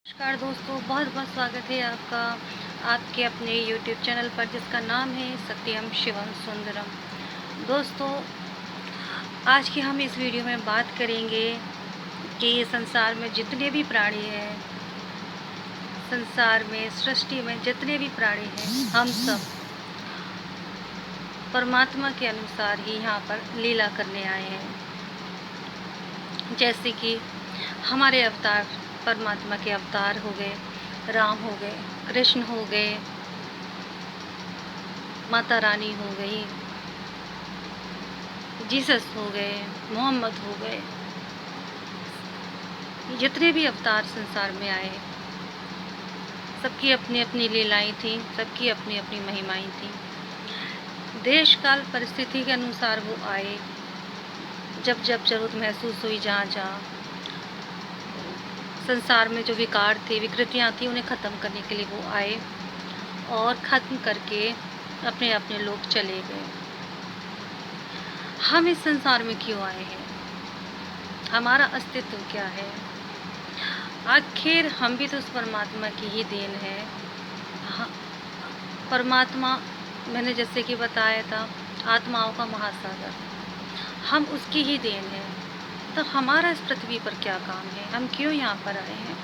नमस्कार दोस्तों, बहुत बहुत स्वागत है आपका आपके अपने YouTube चैनल पर जिसका नाम है सत्यम शिवम सुंदरम। दोस्तों, आज की हम इस वीडियो में बात करेंगे कि ये संसार में जितने भी प्राणी हैं, संसार में सृष्टि में जितने भी प्राणी हैं, हम सब परमात्मा के अनुसार ही यहाँ पर लीला करने आए हैं। जैसे कि हमारे अवतार परमात्मा के अवतार हो गए, राम हो गए, कृष्ण हो गए, माता रानी हो गई, जीसस हो गए, मोहम्मद हो गए। जितने भी अवतार संसार में आए, सबकी अपनी अपनी लीलाएं थीं, सबकी अपनी अपनी महिमाएं थीं। देश काल परिस्थिति के अनुसार वो आए, जब जब जरूरत महसूस हुई, जहाँ जहाँ संसार में जो विकार थे, विकृतियाँ थी, उन्हें ख़त्म करने के लिए वो आए और ख़त्म करके अपने अपने लोग चले गए। हम इस संसार में क्यों आए हैं? हमारा अस्तित्व क्या है? आखिर हम भी तो उस परमात्मा की ही देन है। हाँ, परमात्मा, मैंने जैसे कि बताया था, आत्माओं का महासागर, हम उसकी ही देन है। तो हमारा इस पृथ्वी पर क्या काम है? हम क्यों यहाँ पर आए हैं?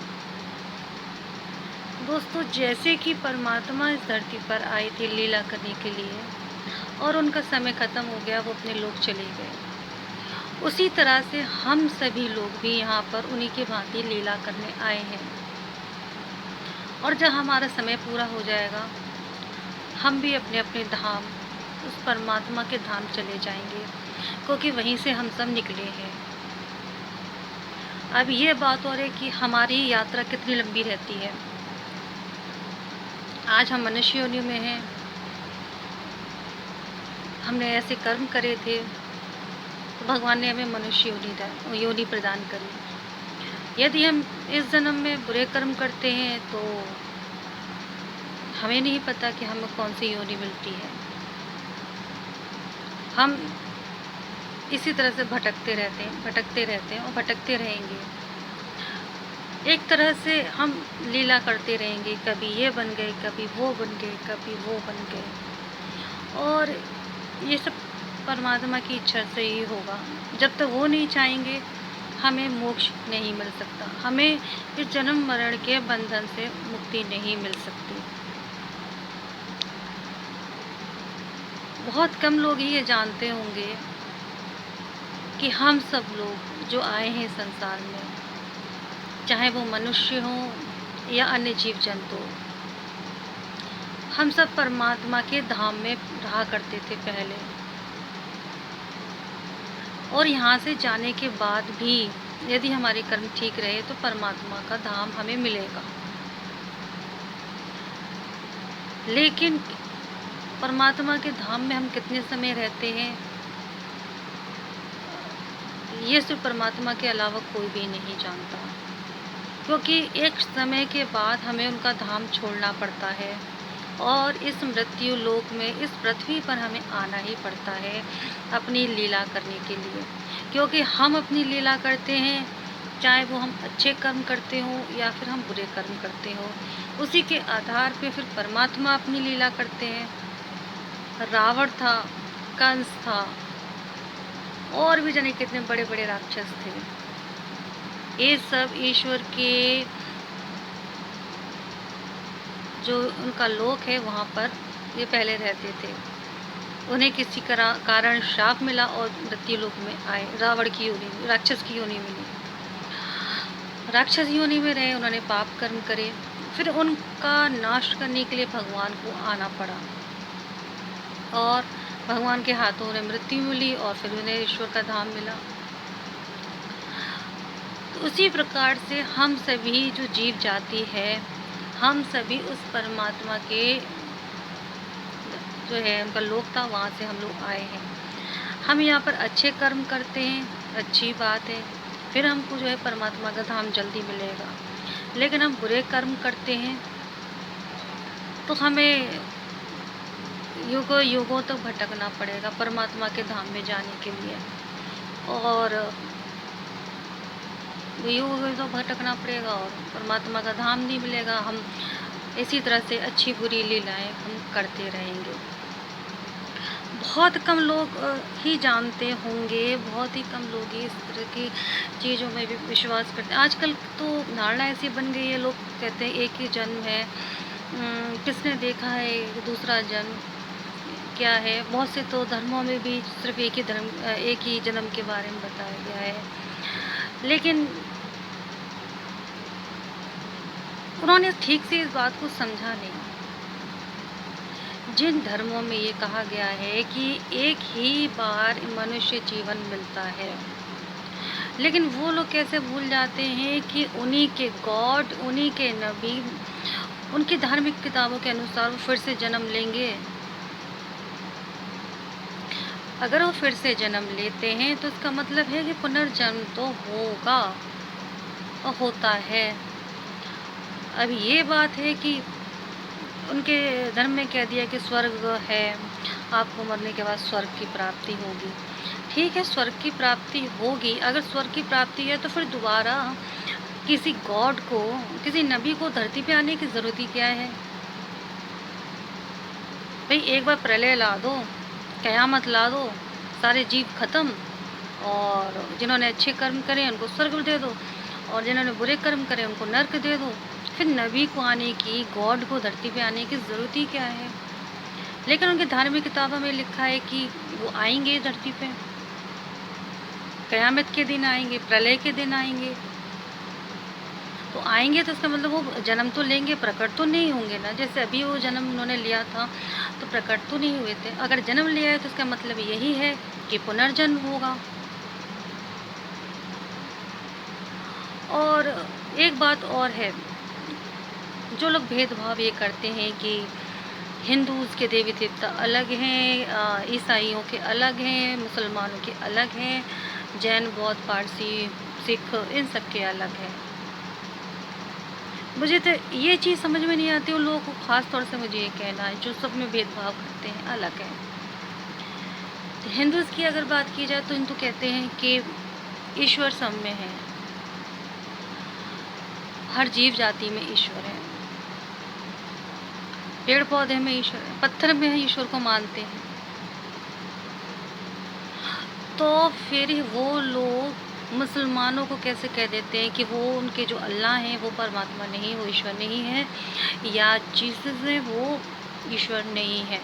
दोस्तों, जैसे कि परमात्मा इस धरती पर आए थे लीला करने के लिए और उनका समय ख़त्म हो गया, वो अपने लोग चले गए, उसी तरह से हम सभी लोग भी यहाँ पर उन्हीं के भांति लीला करने आए हैं। और जब हमारा समय पूरा हो जाएगा, हम भी अपने अपने धाम, उस परमात्मा के धाम चले जाएंगे, क्योंकि वहीं से हम सब निकले हैं। अब ये बात और है कि हमारी यात्रा कितनी लंबी रहती है। आज हम मनुष्य योनि में हैं, हमने ऐसे कर्म करे थे तो भगवान ने हमें मनुष्य योनि प्रदान करी। यदि हम इस जन्म में बुरे कर्म करते हैं तो हमें नहीं पता कि हमें कौन सी योनि मिलती है। हम इसी तरह से भटकते रहते हैं और भटकते रहेंगे। एक तरह से हम लीला करते रहेंगे, कभी ये बन गए, कभी वो बन गए, कभी वो बन गए। और ये सब परमात्मा की इच्छा से ही होगा। जब तक वो नहीं चाहेंगे, हमें मोक्ष नहीं मिल सकता, हमें इस जन्म मरण के बंधन से मुक्ति नहीं मिल सकती। बहुत कम लोग ही ये जानते होंगे कि हम सब लोग जो आए हैं संसार में, चाहे वो मनुष्य हों या अन्य जीव जंतु, हम सब परमात्मा के धाम में रहा करते थे पहले। और यहाँ से जाने के बाद भी यदि हमारे कर्म ठीक रहे तो परमात्मा का धाम हमें मिलेगा। लेकिन परमात्मा के धाम में हम कितने समय रहते हैं, ये सिर्फ परमात्मा के अलावा कोई भी नहीं जानता, क्योंकि एक समय के बाद हमें उनका धाम छोड़ना पड़ता है और इस मृत्यु लोक में, इस पृथ्वी पर हमें आना ही पड़ता है अपनी लीला करने के लिए। क्योंकि हम अपनी लीला करते हैं, चाहे वो हम अच्छे कर्म करते हों या फिर हम बुरे कर्म करते हों, उसी के आधार पे फिर परमात्मा अपनी लीला करते हैं। रावण था, कंस था, और भी जाने कितने बड़े बड़े राक्षस थे। ये सब ईश्वर के जो उनका लोक है वहाँ पर ये पहले रहते थे। उन्हें किसी कारण श्राप मिला और मृत्यु लोक में आए। रावण की योनि, राक्षस की योनि मिली, राक्षस योनि में रहे, उन्होंने पाप कर्म करे, फिर उनका नाश करने के लिए भगवान को आना पड़ा और भगवान के हाथों उन्हें मृत्यु मिली और फिर उन्हें ईश्वर का धाम मिला। तो उसी प्रकार से हम सभी जो जीव जाति है, हम सभी उस परमात्मा के जो है उनका लोक था, वहाँ से हम लोग आए हैं। हम यहाँ पर अच्छे कर्म करते हैं, अच्छी बात है, फिर हमको जो है परमात्मा का धाम जल्दी मिलेगा। लेकिन हम बुरे कर्म करते हैं तो हमें युगों युगों तक भटकना पड़ेगा परमात्मा के धाम में जाने के लिए। और वही तो भटकना पड़ेगा और परमात्मा का धाम नहीं मिलेगा। हम इसी तरह से अच्छी बुरी लीलाएँ हम करते रहेंगे। बहुत कम लोग ही जानते होंगे, बहुत ही कम लोग ही इस तरह की चीज़ों में भी विश्वास करते हैं। आजकल तो धारणा ऐसी बन गई है, लोग कहते हैं एक ही जन्म है। किसने देखा है दूसरा जन्म क्या है? बहुत से तो धर्मों में भी सिर्फ़ एक ही जन्म के बारे में बताया गया है। लेकिन उन्होंने ठीक से इस बात को समझा नहीं। जिन धर्मों में ये कहा गया है कि एक ही बार मनुष्य जीवन मिलता है, लेकिन वो लोग कैसे भूल जाते हैं कि उन्हीं के गॉड, उन्हीं के नबी, उनकी धार्मिक किताबों के अनुसार वो फिर से जन्म लेंगे। अगर वो फिर से जन्म लेते हैं तो इसका मतलब है कि पुनर्जन्म तो होगा और होता है। अब ये बात है कि उनके धर्म में कह दिया कि स्वर्ग है, आपको मरने के बाद स्वर्ग की प्राप्ति होगी। ठीक है, स्वर्ग की प्राप्ति होगी। अगर स्वर्ग की प्राप्ति है तो फिर दोबारा किसी गॉड को, किसी नबी को धरती पे आने की ज़रूरत ही क्या है? भाई एक बार प्रलय ला दो, क़यामत ला दो, सारे जीव ख़त्म, और जिन्होंने अच्छे कर्म करे उनको स्वर्ग दे दो, और जिन्होंने बुरे कर्म करे उनको नर्क दे दो। फिर नबी को आने की, गॉड को धरती पे आने की ज़रूरत ही क्या है? लेकिन उनकी धार्मिक किताबों में लिखा है कि वो आएंगे धरती पे, क़यामत के दिन आएंगे, प्रलय के दिन आएंगे। तो आएंगे तो इसका मतलब वो जन्म तो लेंगे, प्रकट तो नहीं होंगे ना। जैसे अभी वो जन्म उन्होंने लिया था तो प्रकट तो नहीं हुए थे। अगर जन्म लिया है तो इसका मतलब यही है कि पुनर्जन्म होगा। और एक बात और है, जो लोग भेदभाव ये करते हैं कि हिंदूज़ के देवी देवता अलग हैं, ईसाइयों के अलग हैं, मुसलमानों के अलग हैं, जैन, बौद्ध, पारसी, सिख, इन सब के अलग हैं। मुझे तो ये चीज़ समझ में नहीं आती उन लोगों को। ख़ास तौर से मुझे ये कहना है, जो सब में भेदभाव करते हैं, अलग है। हिंदूज़ की अगर बात की जाए तो हिंदू कहते हैं कि ईश्वर सब में है, हर जीव जाति में ईश्वर है, पेड़ पौधे में ईश्वर है, पत्थर में है, ईश्वर को मानते हैं। तो फिर वो लोग मुसलमानों को कैसे कह देते हैं कि वो उनके जो अल्लाह हैं वो परमात्मा नहीं, वो ईश्वर नहीं है, या जीसस है वो ईश्वर नहीं है।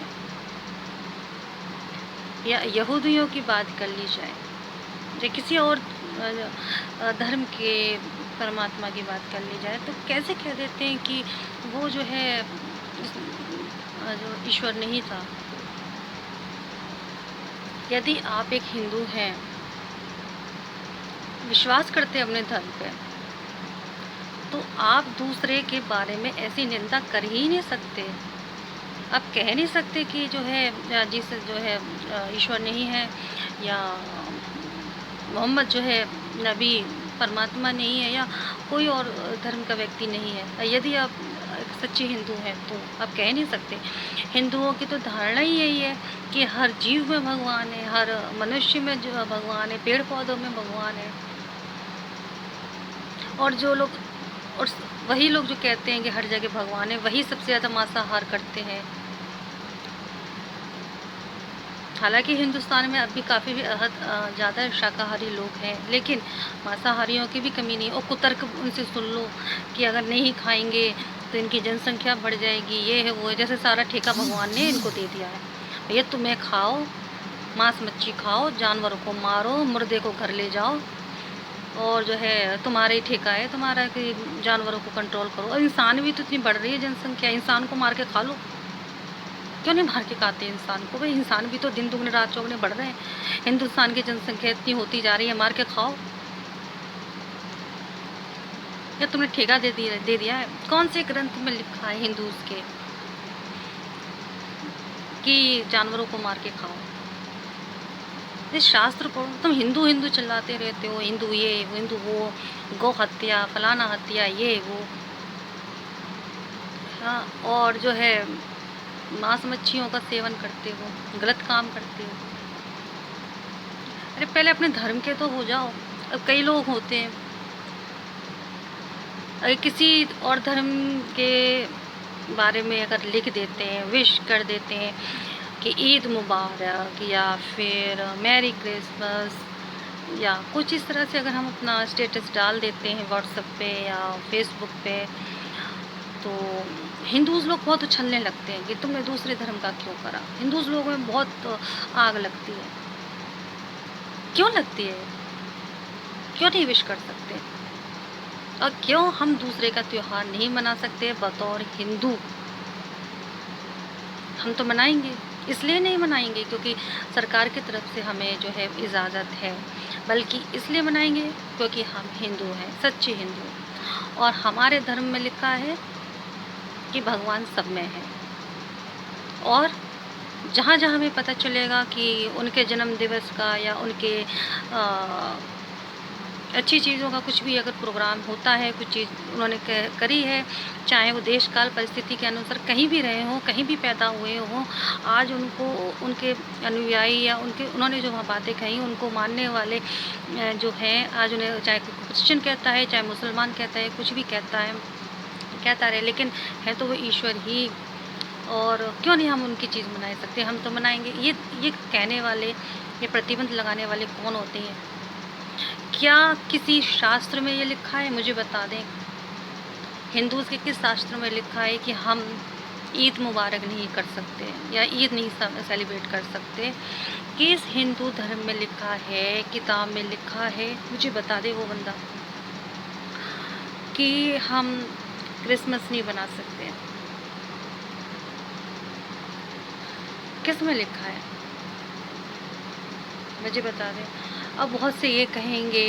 या यहूदियों की बात कर ली जाए, या किसी और धर्म के परमात्मा की बात कर ली जाए, तो कैसे कह देते हैं कि वो जो है जो ईश्वर नहीं था। यदि आप एक हिंदू हैं, विश्वास करते हैं अपने धर्म पे, तो आप दूसरे के बारे में ऐसी निंदा कर ही नहीं सकते। आप कह नहीं सकते कि जो है जीसस जो है ईश्वर नहीं है, या मोहम्मद जो है नबी परमात्मा नहीं है, या कोई और धर्म का व्यक्ति नहीं है। यदि आप एक सच्चे हिंदू हैं तो आप कह नहीं सकते। हिंदुओं की तो धारणा ही यही है कि हर जीव में भगवान है, हर मनुष्य में जो भगवान है, पेड़ पौधों में भगवान है। और जो लोग, और वही लोग जो कहते हैं कि हर जगह भगवान है, वही सबसे ज़्यादा मांसाहार करते हैं। हालांकि हिंदुस्तान में अभी काफ़ी ज़्यादा शाकाहारी लोग हैं, लेकिन मांसाहारियों की भी कमी नहीं। और कुतर्क उनसे सुन लो कि अगर नहीं खाएंगे तो इनकी जनसंख्या बढ़ जाएगी, ये है वो है। जैसे सारा ठेका भगवान ने इनको दे दिया है, भैया तुम्हें खाओ, मांस मच्छी खाओ, जानवरों को मारो, मुर्दे को घर ले जाओ, और जो है तुम्हारा ही ठेका है तुम्हारा कि जानवरों को कंट्रोल करो। और इंसान भी तो इतनी बढ़ रही है जनसंख्या, इंसान को मार के खा लो। क्यों नहीं मार के खाते इंसान को? भाई इंसान भी तो दिन दुगने रात चौगुने बढ़ रहे हैं। हिंदुस्तान की जनसंख्या इतनी होती जा रही है, मार के खाओ। या तुमने ठेका दे दिया है? कौन से ग्रंथ में लिखा है हिंदूज के कि जानवरों को मार के खाओ? इस शास्त्र पढ़ो। तुम हिंदू हिंदू चिल्लाते रहते हो, हिंदू ये, हिंदू वो, गौ हत्या, फलाना हत्या, ये वो। हाँ, और जो है मांस मच्छियों का सेवन करते हो, गलत काम करते हो। अरे पहले अपने धर्म के तो हो जाओ। अब कई लोग होते हैं किसी और धर्म के बारे में अगर लिख देते हैं, विश कर देते हैं कि ईद मुबारक या फिर मैरी क्रिसमस या कुछ इस तरह से अगर हम अपना स्टेटस डाल देते हैं व्हाट्सएप पे या फेसबुक पे, तो हिंदूज़ लोग बहुत उछलने लगते हैं कि तुमने दूसरे धर्म का क्यों करा। हिंदूज़ लोगों में बहुत आग लगती है। क्यों लगती है? क्यों नहीं विश कर सकते? और क्यों हम दूसरे का त्योहार नहीं मना सकते बतौर हिंदू? हम तो मनाएंगे, इसलिए नहीं मनाएंगे क्योंकि सरकार की तरफ से हमें जो है इजाज़त है, बल्कि इसलिए मनाएंगे क्योंकि हम हिंदू हैं, सच्चे हिंदू। और हमारे धर्म में लिखा है कि भगवान सब में है। और जहाँ जहाँ हमें पता चलेगा कि उनके जन्म दिवस का या उनके अच्छी चीज़ों का कुछ भी अगर प्रोग्राम होता है, कुछ चीज़ उन्होंने करी है, चाहे वो देश काल परिस्थिति के अनुसार कहीं भी रहे हों, कहीं भी पैदा हुए हों, आज उनको उनके अनुयायी या उन्होंने जो वहाँ बातें कही उनको मानने वाले जो हैं, आज उन्हें चाहे क्रिश्चियन कहता है, चाहे मुसलमान कहता है, कुछ भी कहता रहे, लेकिन है तो वो ईश्वर ही। और क्यों नहीं हम उनकी चीज़ मना सकते? हम तो मनाएंगे। ये कहने वाले, ये प्रतिबंध लगाने वाले कौन होते हैं? क्या किसी शास्त्र में ये लिखा है? मुझे बता दें, हिंदूज़ के किस शास्त्र में लिखा है कि हम ईद मुबारक नहीं कर सकते या ईद नहीं सेलिब्रेट कर सकते? किस हिंदू धर्म में लिखा है, किताब में लिखा है? मुझे बता दे वो बंदा कि हम क्रिसमस नहीं बना सकते। किस में लिखा है? मुझे बता दें। अब बहुत से ये कहेंगे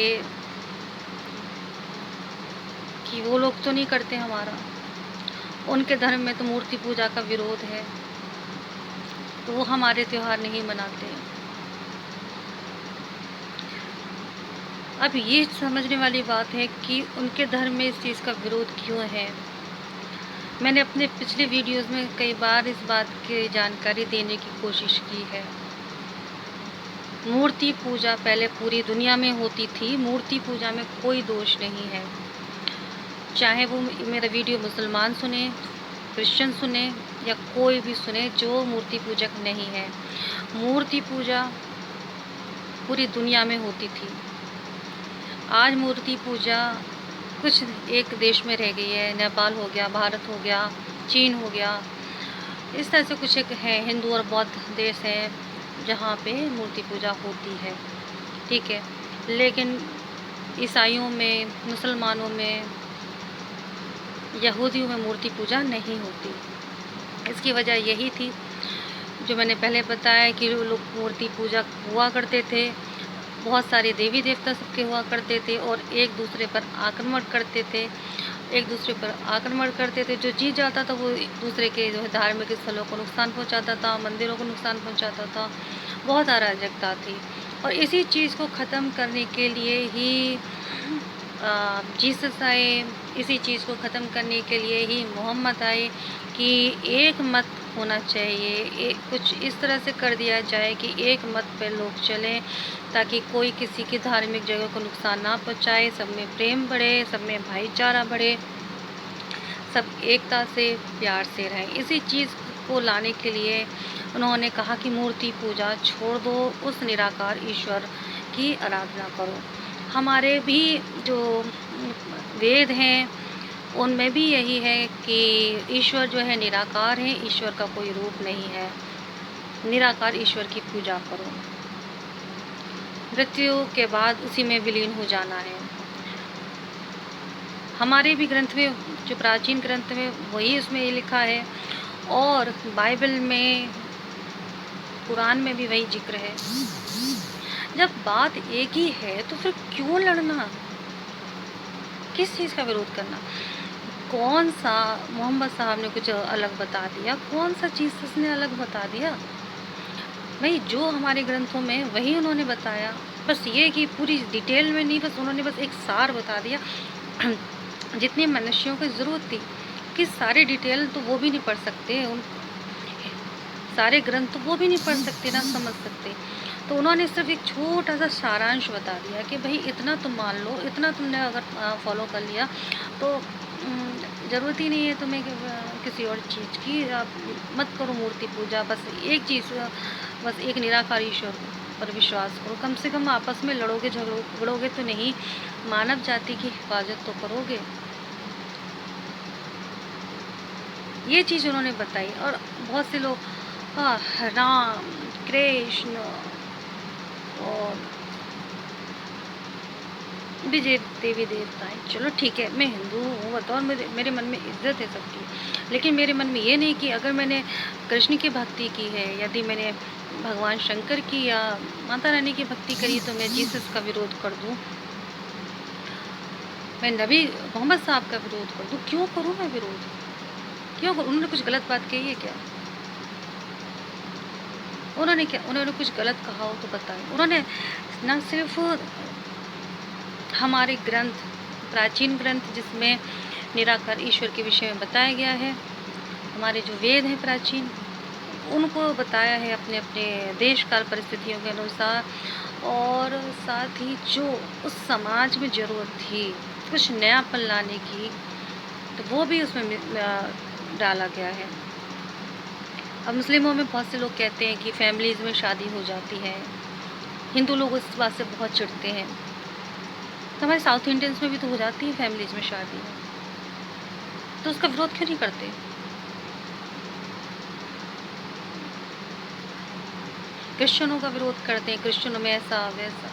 कि वो लोग तो नहीं करते हमारा, उनके धर्म में तो मूर्ति पूजा का विरोध है, तो वो हमारे त्योहार नहीं मनाते। अब ये समझने वाली बात है कि उनके धर्म में इस चीज़ का विरोध क्यों है। मैंने अपने पिछले वीडियोस में कई बार इस बात की जानकारी देने की कोशिश की है। मूर्ति पूजा पहले पूरी दुनिया में होती थी, मूर्ति पूजा में कोई दोष नहीं है। चाहे वो मेरा वीडियो मुसलमान सुने, क्रिश्चियन सुने या कोई भी सुने जो मूर्ति पूजक नहीं है, मूर्ति पूजा पूरी दुनिया में होती थी। आज मूर्ति पूजा कुछ एक देश में रह गई है, नेपाल हो गया, भारत हो गया, चीन हो गया, इस तरह से कुछ एक है, हिंदू और बौद्ध देश है जहाँ पे मूर्ति पूजा होती है, ठीक है। लेकिन ईसाइयों में, मुसलमानों में, यहूदियों में मूर्ति पूजा नहीं होती। इसकी वजह यही थी जो मैंने पहले बताया कि लोग मूर्ति पूजा हुआ करते थे, बहुत सारे देवी देवता सबके हुआ करते थे और एक दूसरे पर आक्रमण करते थे, जो जीत जाता था वो एक दूसरे के जो है धार्मिक स्थलों को नुकसान पहुंचाता था, मंदिरों को नुकसान पहुंचाता था, बहुत अराजकता थी। और इसी चीज़ को ख़त्म करने के लिए ही जीसस आए, इसी चीज़ को ख़त्म करने के लिए ही मोहम्मद आए कि एक मत होना चाहिए, कुछ इस तरह से कर दिया जाए कि एक मत पे लोग चलें ताकि कोई किसी की धार्मिक जगह को नुकसान ना पहुंचाए, सब में प्रेम बढ़े, सब में भाईचारा बढ़े, सब एकता से प्यार से रहें। इसी चीज़ को लाने के लिए उन्होंने कहा कि मूर्ति पूजा छोड़ दो, उस निराकार ईश्वर की आराधना करो। हमारे भी जो वेद हैं उनमें भी यही है कि ईश्वर जो है निराकार है, ईश्वर का कोई रूप नहीं है, निराकार ईश्वर की पूजा करो, मृत्यु के बाद उसी में विलीन हो जाना है। हमारे भी ग्रंथ में, जो प्राचीन ग्रंथ में, वही उसमें ये लिखा है और बाइबल में, कुरान में भी वही जिक्र है। जब बात एक ही है तो फिर क्यों लड़ना, किस चीज़ का विरोध करना? कौन सा मोहम्मद साहब ने कुछ अलग बता दिया, कौन सा चीज़ उसने अलग बता दिया? भाई जो हमारे ग्रंथों में वही उन्होंने बताया, बस ये कि पूरी डिटेल में नहीं, बस उन्होंने बस एक सार बता दिया। जितनी मनुष्यों की ज़रूरत थी कि सारे डिटेल तो वो भी नहीं पढ़ सकते, उन सारे ग्रंथ तो वो भी नहीं पढ़ सकते, ना समझ सकते, तो उन्होंने सिर्फ एक छोटा सा सारांश बता दिया कि भाई इतना तुम मान लो, इतना तुमने अगर फॉलो कर लिया तो ज़रूरत ही नहीं है तुम्हें कि किसी और चीज़ की। आप मत करो मूर्ति पूजा, बस एक चीज़, बस एक निराकार ईश्वर पर विश्वास करो। कम से कम आपस में लड़ोगे झगड़ोगे तो नहीं, मानव जाति की हिफाजत तो करोगे। ये चीज़ उन्होंने बताई। और बहुत से लोग हाँ, राम, कृष्ण और भी देवी देवता हैं। चलो ठीक है, मैं हिंदू हूँ बताओ, और मेरे मेरे मन में इज्जत है सबकी, लेकिन मेरे मन में ये नहीं कि अगर मैंने कृष्ण की भक्ति की है, यदि मैंने भगवान शंकर की या माता रानी की भक्ति करी, तो मैं जीसस का विरोध कर दूँ, मैं नबी मोहम्मद साहब का विरोध कर दूँ? क्यों करूँ मैं विरोध? क्यों करूँ? उन्होंने कुछ गलत बात कही है क्या? उन्होंने कुछ गलत कहा हो तो बताएं। उन्होंने ना सिर्फ हमारे ग्रंथ, प्राचीन ग्रंथ जिसमें निराकार ईश्वर के विषय में बताया गया है, हमारे जो वेद हैं प्राचीन, उनको बताया है अपने अपने देश काल परिस्थितियों के अनुसार, और साथ ही जो उस समाज में ज़रूरत थी कुछ नयापन लाने की, तो वो भी उसमें डाला गया है। अब मुस्लिमों में बहुत से लोग कहते हैं कि फैमिलीज़ में शादी हो जाती है, हिंदू लोग इस बात से बहुत चिढ़ते हैं। तो हमारे साउथ इंडियंस में भी तो हो जाती है फैमिलीज़ में शादी, तो उसका विरोध क्यों नहीं करते? क्रिश्चियनों का विरोध करते हैं, क्रिश्चियनों में ऐसा वैसा।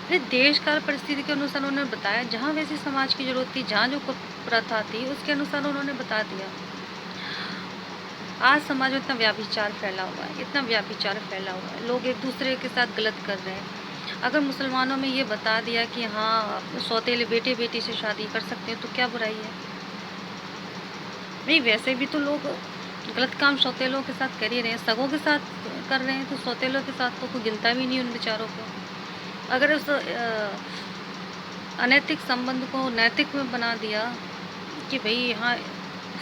अरे देश काल परिस्थिति के अनुसार उन्होंने बताया, जहाँ वैसी समाज की जरूरत थी, जहाँ जो प्रथा थी, उसके अनुसार उन्होंने बता दिया। आज समाज में इतना व्याभिचार फैला हुआ है, इतना व्याभिचार फैला हुआ है, लोग एक दूसरे के साथ गलत कर रहे हैं। अगर मुसलमानों में ये बता दिया कि हाँ सौतेले बेटे बेटी से शादी कर सकते हैं, तो क्या बुराई है? नहीं, वैसे भी तो लोग गलत काम सौतेलों के साथ कर ही रहे हैं, सगों के साथ कर रहे हैं, तो सौतेलों के साथ तो कोई गिनता भी नहीं उन बेचारों को। अगर उस अनैतिक संबंध को नैतिक में बना दिया कि भाई यहाँ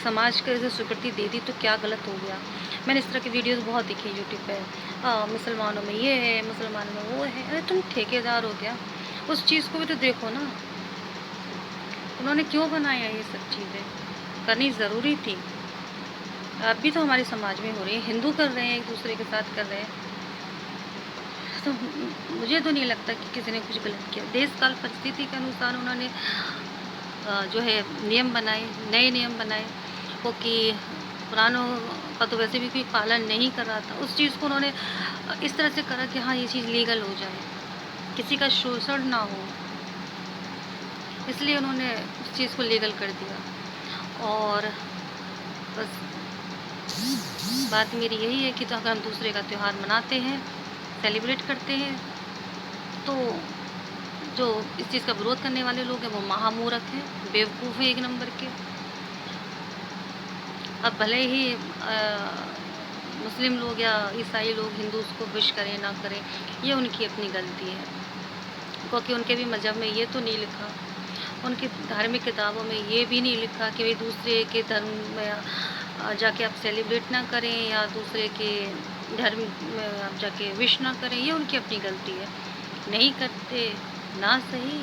समाज के जैसे स्वीकृति दे दी, तो क्या गलत हो गया? मैंने इस तरह की वीडियोस बहुत देखी यूट्यूब पे। मुसलमानों में ये है, मुसलमानों में वो है। अरे तुम ठेकेदार हो क्या? उस चीज़ को भी तो देखो ना, उन्होंने क्यों बनाया ये सब चीज़ें? करनी ज़रूरी थी। अब भी तो हमारे समाज में हो रही है, हिंदू कर रहे हैं, एक दूसरे के साथ कर रहे हैं। तो मुझे तो नहीं लगता कि किसी ने कुछ गलत किया। देश काल परिस्थिति के अनुसार उन्होंने जो है नियम बनाए, नए नियम बनाए, वो कि पुरानों का तो वैसे भी कोई पालन नहीं कर रहा था, उस चीज़ को उन्होंने इस तरह से करा कि हाँ ये चीज़ लीगल हो जाए, किसी का शोषण ना हो, इसलिए उन्होंने उस चीज़ को लीगल कर दिया। और बस बात मेरी यही है कि तो अगर हम दूसरे का त्यौहार मनाते हैं, सेलिब्रेट करते हैं, तो जो इस चीज़ का विरोध करने वाले लोग हैं वो महामूर्ख हैं, बेवकूफ़ हैं एक नंबर के। अब भले ही मुस्लिम लोग या ईसाई लोग हिंदू को विश करें ना करें, ये उनकी अपनी गलती है, क्योंकि उनके भी मज़हब में ये तो नहीं लिखा, उनकी धार्मिक किताबों में ये भी नहीं लिखा कि भाई दूसरे के धर्म में जाके आप सेलिब्रेट ना करें या दूसरे के धर्म में आप जाके विश ना करें। ये उनकी अपनी गलती है, नहीं करते ना सही,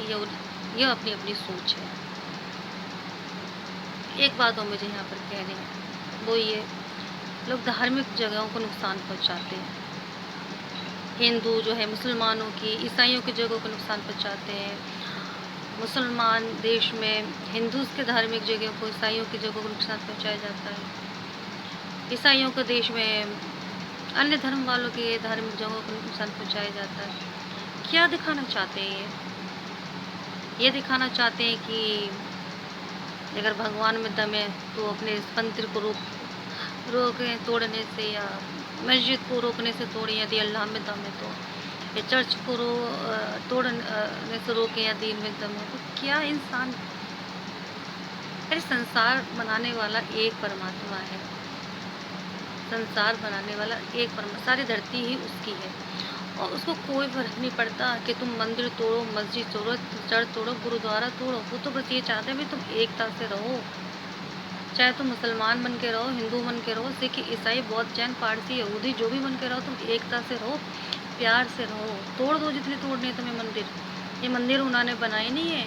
ये अपनी अपनी सोच है। एक बात और मुझे यहाँ पर कहनी है, वो ये लोग धार्मिक जगहों को नुकसान पहुँचाते हैं। हिंदू जो है मुसलमानों की, ईसाइयों की जगहों को नुकसान पहुँचाते हैं। मुसलमान देश में हिंदूज़ के धार्मिक जगहों को, ईसाइयों की जगहों को नुकसान पहुँचाया जाता है। ईसाइयों के देश में अन्य धर्म वालों के धार्मिक जगहों को नुकसान पहुँचाया जाता है। क्या दिखाना चाहते हैं ये दिखाना चाहते हैं कि अगर भगवान में दम है तो अपने इस मंदिर को रोकें तोड़ने से, या मस्जिद को रोकने से तोड़ें यदि अल्लाह में दम है तो, या चर्च को तोड़ने से रोकें या दीन में दम है तो। क्या इंसान, अरे संसार बनाने वाला एक परमात्मा है, संसार बनाने वाला एक परमात्मा, सारी धरती ही उसकी है, और उसको कोई फर्क नहीं पड़ता कि तुम मंदिर तोड़ो, मस्जिद तोड़ो, चर्च तोड़ो, गुरुद्वारा तोड़ो। वो तो बस ये चाहते हैं भी तुम एकता से रहो, चाहे तुम मुसलमान बन के रहो, हिंदू बन के रहो, सिख, ईसाई, बौद्ध, जैन, पारसी, यहूदी, जो भी बन के रहो, तुम एकता से रहो, प्यार से रहो। तोड़ दो जितने तोड़ने तुम्हें मंदिर, ये मंदिर उन्होंने बनाए नहीं है,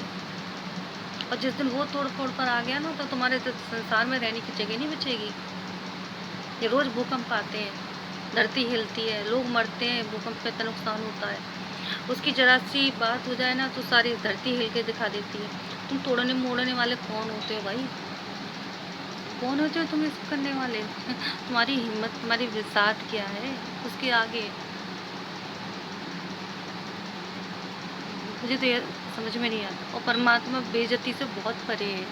और जिस दिन वो तोड़-फोड़ पर आ गया ना, तो तुम्हारे तो संसार में रहने की जगह नहीं बचेगी। ये रोज़ भूकंप आते हैं, धरती हिलती है, लोग मरते हैं, भूकंप में इतना नुकसान होता है। उसकी ज़रा-सी बात हो जाए ना, तो सारी धरती हिल के दिखा देती है। तुम तोड़ने-मोड़ने वाले कौन होते हो भाई? कौन होते हो तुम ये सब करने वाले? तुम्हारी हिम्मत, तुम्हारी बिसात क्या है उसके आगे? मुझे तो ये समझ में नहीं आता। और परमात्मा बेइज्जती से बहुत परे है।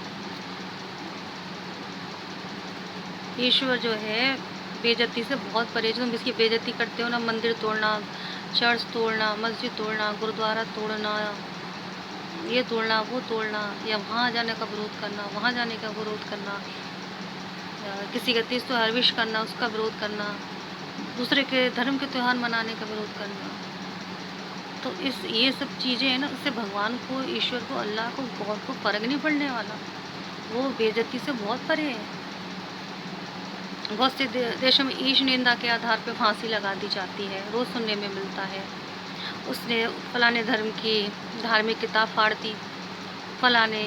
ईश्वर जो है बेइज्जती से बहुत परे है। जो तुम इसकी बेइज्जती करते हो ना, मंदिर तोड़ना, चर्च तोड़ना, मस्जिद तोड़ना, गुरुद्वारा तोड़ना, ये तोड़ना, वो तोड़ना, या वहाँ जाने का विरोध करना, वहाँ जाने का विरोध करना, किसी का तीज त्योहार विश करना, उसका विरोध करना, दूसरे के धर्म के त्योहार मनाने का विरोध करना। तो इस ये सब चीज़ें हैं ना, उससे भगवान को, ईश्वर को, अल्लाह को, गॉड को फ़र्क नहीं पड़ने वाला। वो बेइज्जती से बहुत परे है। बहुत से देशों में ईश निंदा के आधार पे फांसी लगा दी जाती है, रोज़ सुनने में मिलता है। उसने फलाने धर्म की धार्मिक किताब फाड़ दी, फलाने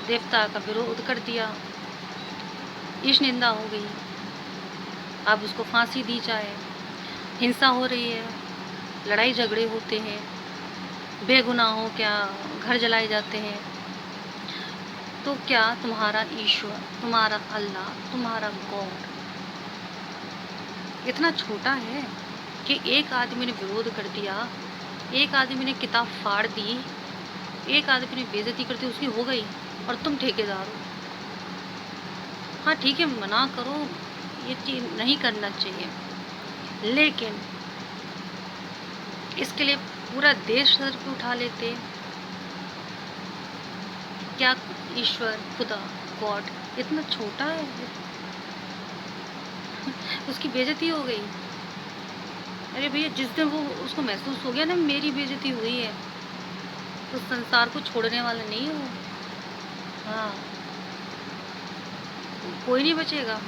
देवता का विरोध कर दिया, ईश निंदा हो गई, अब उसको फांसी दी जाए। हिंसा हो रही है, लड़ाई झगड़े होते हैं, बेगुनाहों क्या घर जलाए जाते हैं। तो क्या तुम्हारा ईश्वर, तुम्हारा अल्लाह, तुम्हारा गॉड इतना छोटा है कि एक आदमी ने विरोध कर दिया, एक आदमी ने किताब फाड़ दी, एक आदमी ने बेइज्जती कर दी, उसकी हो गई, और तुम ठेकेदार हो? हाँ ठीक है, मना करो, ये चीज़ नहीं करना चाहिए, लेकिन इसके लिए पूरा देश सर पे उठा लेते। क्या ईश्वर, खुदा, गॉड इतना छोटा है? उसकी बेइज्जती हो गई। अरे भैया, जिस दिन वो उसको महसूस हो गया ना मेरी बेइज्जती हुई है, तो संसार को छोड़ने वाला नहीं है वो। हाँ, कोई नहीं बचेगा।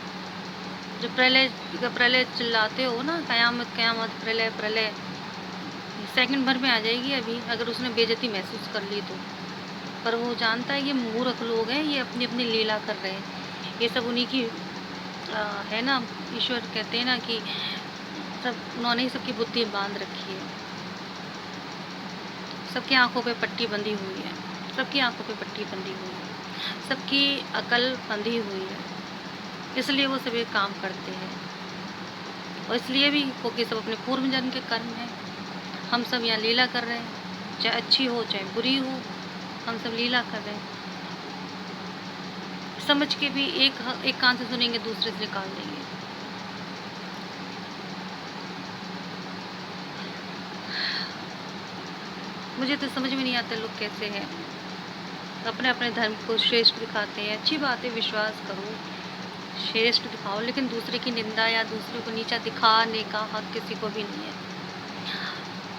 जब प्रलय, प्रलय चिल्लाते हो ना, कयामत कयामत, प्रलय प्रलय, सेकंड भर में आ जाएगी अभी, अगर उसने बेइज्जती महसूस कर ली तो। पर वो जानता है ये मूर्ख लोग हैं, ये अपनी अपनी लीला कर रहे हैं, ये सब उन्हीं की है ना। ईश्वर कहते हैं ना कि सब उन्होंने ही सबकी बुद्धि बांध रखी है, सबकी आंखों पे पट्टी बंधी हुई है, सबकी आंखों पे पट्टी बंधी हुई है, सबकी अकल बंधी हुई है, इसलिए वो सब ये काम करते हैं। और इसलिए भी क्योंकि सब अपने पूर्व जन्म के कर्म हैं। हम सब यहाँ लीला कर रहे हैं, चाहे अच्छी हो चाहे बुरी हो, हम सब लीला कर रहे हैं। समझ के भी एक कान से सुनेंगे, दूसरे से निकाल देंगे। मुझे तो समझ में नहीं आता लोग कैसे हैं, अपने अपने धर्म को श्रेष्ठ दिखाते हैं। अच्छी बात है, विश्वास करो, श्रेष्ठ दिखाओ, लेकिन दूसरे की निंदा या दूसरे को नीचा दिखाने का हक किसी को भी नहीं है।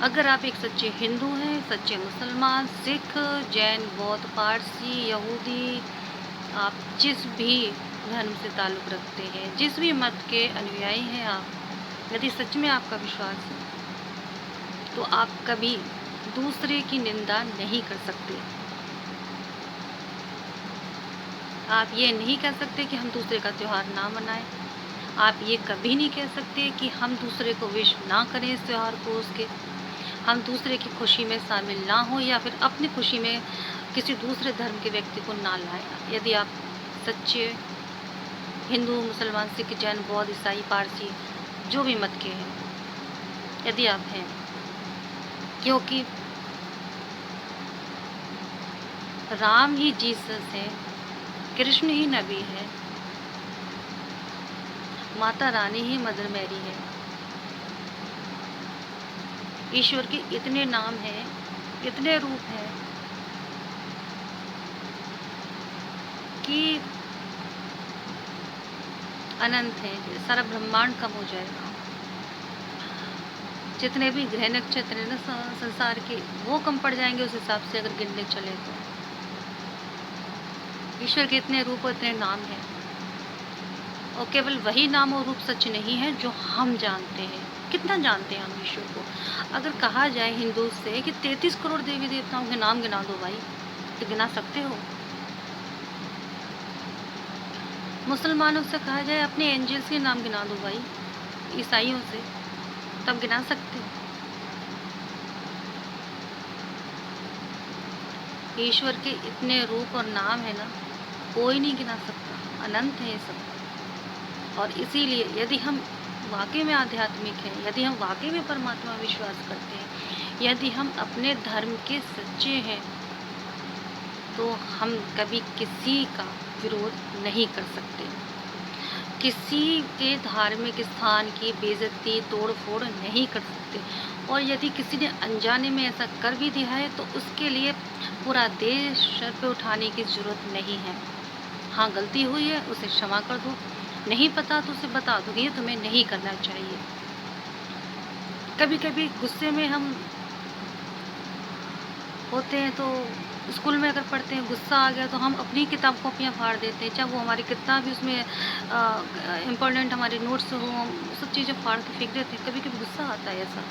अगर आप एक सच्चे हिंदू हैं, सच्चे मुसलमान, सिख, जैन, बौद्ध, पारसी, यहूदी, आप जिस भी धर्म से ताल्लुक़ रखते हैं, जिस भी मत के अनुयायी हैं आप, यदि सच में आपका विश्वास है, तो आप कभी दूसरे की निंदा नहीं कर सकते। आप ये नहीं कह सकते कि हम दूसरे का त्यौहार ना मनाएं। आप ये कभी नहीं कह सकते कि हम दूसरे को विश ना करें इस त्यौहार को, उसके हम दूसरे की खुशी में शामिल ना हो, या फिर अपनी खुशी में किसी दूसरे धर्म के व्यक्ति को ना लाएं। यदि आप सच्चे हिंदू, मुसलमान, सिख, जैन, बौद्ध, ईसाई, पारसी, जो भी मत के हैं, यदि आप हैं, क्योंकि राम ही जीसस है, कृष्ण ही नबी है, माता रानी ही मदर मैरी है। ईश्वर के इतने नाम हैं, इतने रूप हैं कि अनंत है, सारा ब्रह्मांड कम हो जाएगा। जितने भी ग्रह नक्षत्र हैं ना संसार के, वो कम पड़ जाएंगे उस हिसाब से, अगर गिनने चले तो। ईश्वर के इतने रूप और इतने नाम हैं, और केवल वही नाम और रूप सच नहीं है जो हम जानते हैं। कितना जानते हैं हम ईश्वर को? अगर कहा जाए हिंदू से कि 33 करोड़ देवी देवताओं के नाम गिना दो भाई, तो गिना सकते हो। मुसलमानों से कहा जाए अपने एंजल्स के नाम गिना दो भाई, ईसाइयों से तब गिना सकते हो। ईश्वर के इतने रूप और नाम है ना, कोई नहीं गिना सकता, अनंत है ये सब। और इसीलिए यदि हम वाकई में आध्यात्मिक हैं, यदि हम वाकई में परमात्मा विश्वास करते हैं, यदि हम अपने धर्म के सच्चे हैं, तो हम कभी किसी का विरोध नहीं कर सकते, किसी के धार्मिक स्थान की बेइज्जती तोड़ फोड़ नहीं कर सकते। और यदि किसी ने अनजाने में ऐसा कर भी दिया है तो उसके लिए पूरा देश सर पे उठाने की ज़रूरत नहीं है। हाँ, गलती हुई है, उसे क्षमा कर दो, नहीं पता तो उसे बता दो कि ये तुम्हें नहीं करना चाहिए। कभी कभी गुस्से में हम होते हैं तो स्कूल में अगर पढ़ते हैं, गुस्सा आ गया तो हम अपनी किताब कॉपियाँ फाड़ देते हैं, चाहे वो हमारी कितना भी उसमें इम्पोर्टेंट हमारे नोट्स हो, हम सब चीज़ें फाड़ के फेंक देते हैं। कभी कभी गुस्सा आता है, ऐसा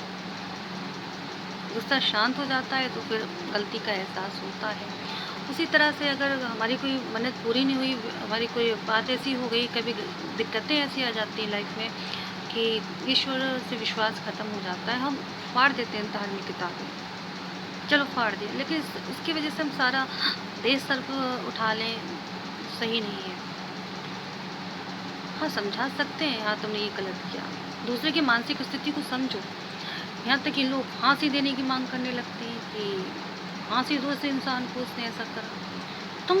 गुस्सा शांत हो जाता है तो फिर गलती का एहसास होता है। उसी तरह से अगर हमारी कोई मन्नत पूरी नहीं हुई, हमारी कोई बात ऐसी हो गई, कभी दिक्कतें ऐसी आ जाती हैं लाइफ में कि ईश्वर से विश्वास ख़त्म हो जाता है, हम फाड़ देते हैं धार्मिक किताबें, चलो फाड़ दिया, लेकिन उसकी वजह से हम सारा देश सर पर उठा लें, सही नहीं है। हाँ, समझा सकते हैं, हाँ तुमने ये गलत किया, दूसरे की मानसिक स्थिति को समझो। यहाँ तक कि लोग फांसी देने की मांग करने लगते हैं कि फांसी दो इस इंसान को, उसने ऐसा करा। तुम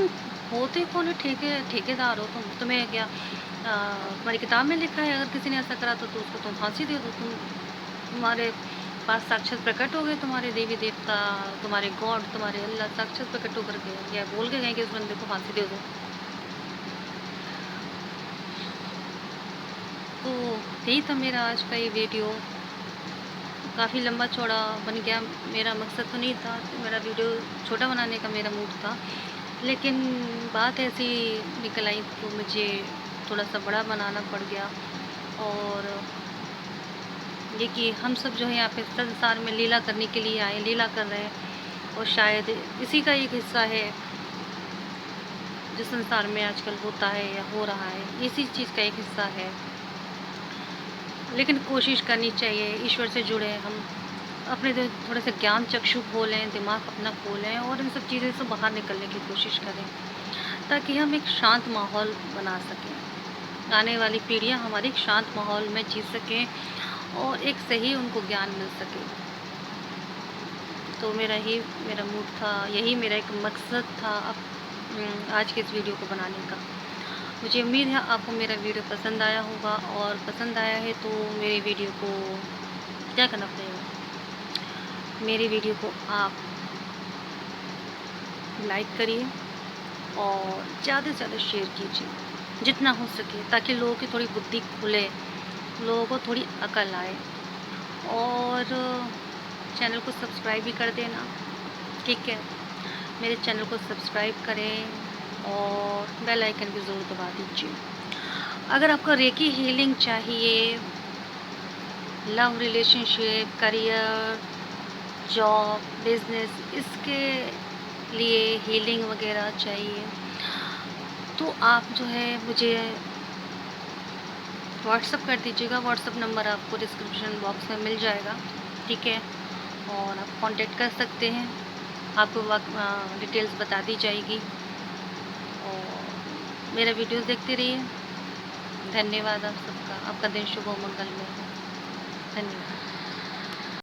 होते कौन है? ठेकेदार हो तुम, तुम्हें क्या तुम्हारी किताब में लिखा है अगर किसी ने ऐसा करा तो उसको तुम फांसी दे दो। तुम्हारे पास साक्षात प्रकट हो गए, तुम्हारे देवी देवता, तुम्हारे गॉड, तुम्हारे अल्लाह साक्षात प्रकट होकर गए, या बोल के गए कि उस बंदे को फांसी दे दो। तो यही था मेरा आज का ये वीडियो, काफ़ी लंबा चौड़ा बन गया। मेरा मकसद तो नहीं था, मेरा वीडियो छोटा बनाने का मेरा मूड था, लेकिन बात ऐसी निकल आई तो मुझे थोड़ा सा बड़ा बनाना पड़ गया। और ये कि हम सब जो है यहाँ पे संसार में लीला करने के लिए आए, लीला कर रहे हैं, और शायद इसी का एक हिस्सा है जो संसार में आजकल होता है या हो रहा है, इसी चीज़ का एक हिस्सा है। लेकिन कोशिश करनी चाहिए, ईश्वर से जुड़े हम, अपने थोड़े से ज्ञान चक्षु खोलें, दिमाग अपना खोलें और इन सब चीज़ों से बाहर निकलने की कोशिश करें, ताकि हम एक शांत माहौल बना सकें, आने वाली पीढ़ियाँ हमारी एक शांत माहौल में जी सकें और एक सही उनको ज्ञान मिल सके। तो मेरा मूड था, यही मेरा एक मकसद था आज के इस वीडियो को बनाने का। मुझे उम्मीद है आपको मेरा वीडियो पसंद आया होगा, और पसंद आया है तो मेरे वीडियो को क्या करना पड़ेगा, मेरे वीडियो को आप लाइक करिए और ज़्यादा से ज़्यादा शेयर कीजिए जितना हो सके, ताकि लोगों की थोड़ी बुद्धि खुले, लोगों को थोड़ी अकल आए। और चैनल को सब्सक्राइब भी कर देना, ठीक है? मेरे चैनल को सब्सक्राइब करें और बेल आइकन भी ज़रूर दबा दीजिए। अगर आपको रेकी हीलिंग चाहिए, love, relationship, career, job, business, इसके लिए हीलिंग वगैरह चाहिए तो आप जो है मुझे व्हाट्सअप कर दीजिएगा। व्हाट्सअप नंबर आपको डिस्क्रिप्शन बॉक्स में मिल जाएगा, ठीक है? और आप कांटेक्ट कर सकते हैं, आपको डिटेल्स बता दी जाएगी। और मेरा वीडियोस देखते रहिए। धन्यवाद आप सबका, आपका दिन शुभ और मंगलमय हो। धन्यवाद।